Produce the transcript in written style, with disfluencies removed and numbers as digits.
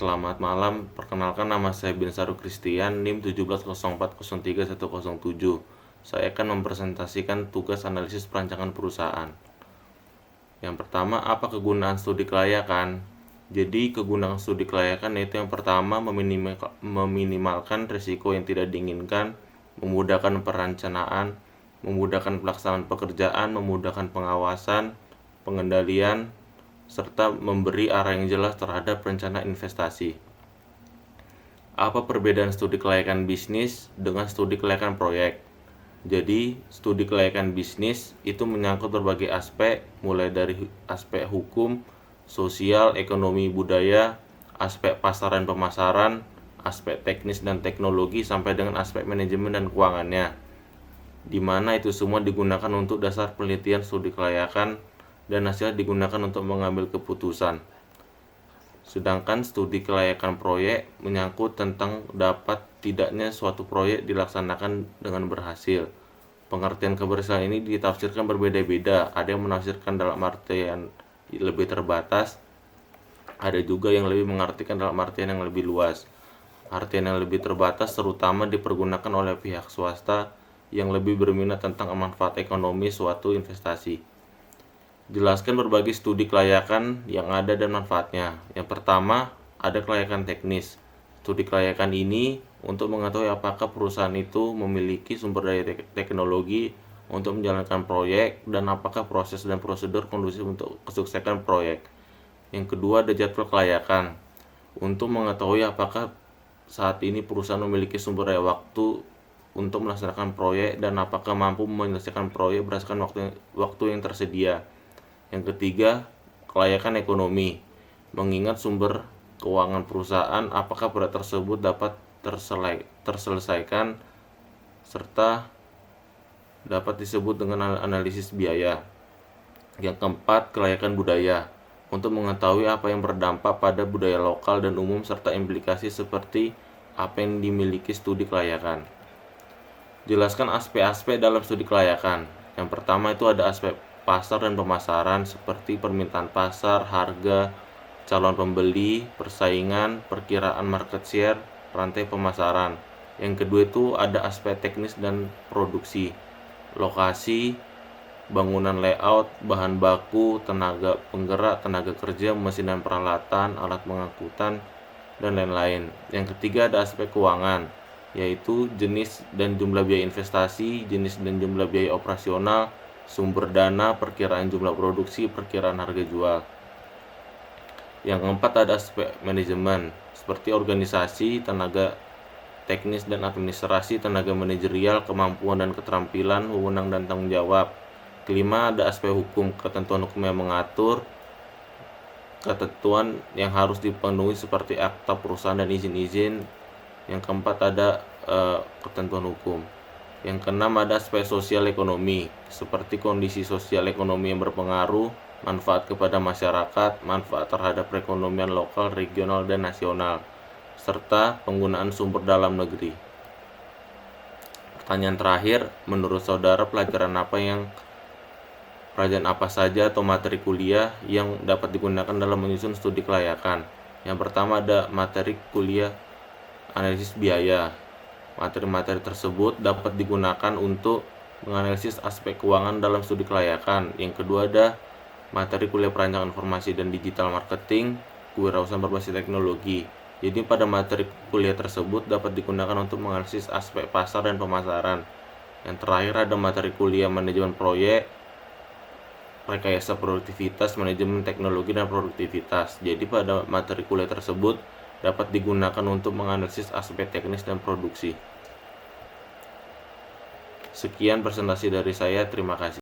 Selamat malam, perkenalkan nama saya Binsaru Christian, NIM 1704031107. Saya akan mempresentasikan tugas analisis perancangan perusahaan. Yang pertama, apa kegunaan studi kelayakan? Jadi, kegunaan studi kelayakan yaitu yang pertama, meminimalkan risiko yang tidak diinginkan, memudahkan perencanaan, memudahkan pelaksanaan pekerjaan, memudahkan pengawasan, pengendalian, serta memberi arah yang jelas terhadap rencana investasi. Apa perbedaan studi kelayakan bisnis dengan studi kelayakan proyek? Jadi, studi kelayakan bisnis itu menyangkut berbagai aspek, mulai dari aspek hukum, sosial, ekonomi, budaya, aspek pasaran pemasaran, aspek teknis dan teknologi, sampai dengan aspek manajemen dan keuangannya, di mana itu semua digunakan untuk dasar penelitian studi kelayakan dan hasilnya digunakan untuk mengambil keputusan. Sedangkan studi kelayakan proyek menyangkut tentang dapat tidaknya suatu proyek dilaksanakan dengan berhasil. Pengertian keberhasilan ini ditafsirkan berbeda-beda. Ada yang menafsirkan dalam artian lebih terbatas, ada juga yang lebih mengartikan dalam artian yang lebih luas. Artian yang lebih terbatas terutama dipergunakan oleh pihak swasta yang lebih berminat tentang manfaat ekonomi suatu investasi. Jelaskan berbagai studi kelayakan yang ada dan manfaatnya. Yang pertama, ada kelayakan teknis. Studi kelayakan ini untuk mengetahui apakah perusahaan itu memiliki sumber daya teknologi untuk menjalankan proyek dan apakah proses dan prosedur kondusif untuk kesuksesan proyek. Yang kedua, ada jadwal kelayakan. Untuk mengetahui apakah saat ini perusahaan memiliki sumber daya waktu untuk melaksanakan proyek dan apakah mampu menyelesaikan proyek berdasarkan waktu yang tersedia. Yang ketiga, kelayakan ekonomi. Mengingat sumber keuangan perusahaan, apakah proyek tersebut dapat terselesaikan serta dapat disebut dengan analisis biaya. Yang keempat, kelayakan budaya. Untuk mengetahui apa yang berdampak pada budaya lokal dan umum serta implikasi seperti apa yang dimiliki studi kelayakan. Jelaskan aspek-aspek dalam studi kelayakan. Yang pertama itu ada aspek pasar dan pemasaran seperti permintaan pasar, harga, calon pembeli, persaingan, perkiraan market share, rantai pemasaran. Yang kedua itu ada aspek teknis dan produksi, lokasi, bangunan layout, bahan baku, tenaga penggerak, tenaga kerja, mesin dan peralatan, alat pengangkutan, dan lain-lain. Yang ketiga ada aspek keuangan, yaitu jenis dan jumlah biaya investasi, jenis dan jumlah biaya operasional, sumber dana, perkiraan jumlah produksi, perkiraan harga jual. Yang keempat ada aspek manajemen, seperti organisasi, tenaga teknis dan administrasi, tenaga manajerial, kemampuan dan keterampilan, wewenang dan tanggung jawab. Kelima ada aspek hukum, ketentuan hukum yang mengatur, ketentuan yang harus dipenuhi seperti akta perusahaan dan izin-izin. Yang keempat ada ketentuan hukum. Yang keenam ada aspek sosial ekonomi, seperti kondisi sosial ekonomi yang berpengaruh, manfaat kepada masyarakat, manfaat terhadap perekonomian lokal, regional, dan nasional, serta penggunaan sumber dalam negeri. Pertanyaan terakhir, menurut saudara pelajaran apa saja atau materi kuliah yang dapat digunakan dalam menyusun studi kelayakan? Yang pertama ada materi kuliah analisis biaya. Materi-materi tersebut dapat digunakan untuk menganalisis aspek keuangan dalam studi kelayakan. Yang kedua ada materi kuliah perancangan informasi dan digital marketing, kewirausahaan berbasis teknologi. Jadi pada materi kuliah tersebut dapat digunakan untuk menganalisis aspek pasar dan pemasaran. Yang terakhir ada materi kuliah manajemen proyek, rekayasa produktivitas, manajemen teknologi dan produktivitas. Jadi pada materi kuliah tersebut dapat digunakan untuk menganalisis aspek teknis dan produksi. Sekian presentasi dari saya, terima kasih.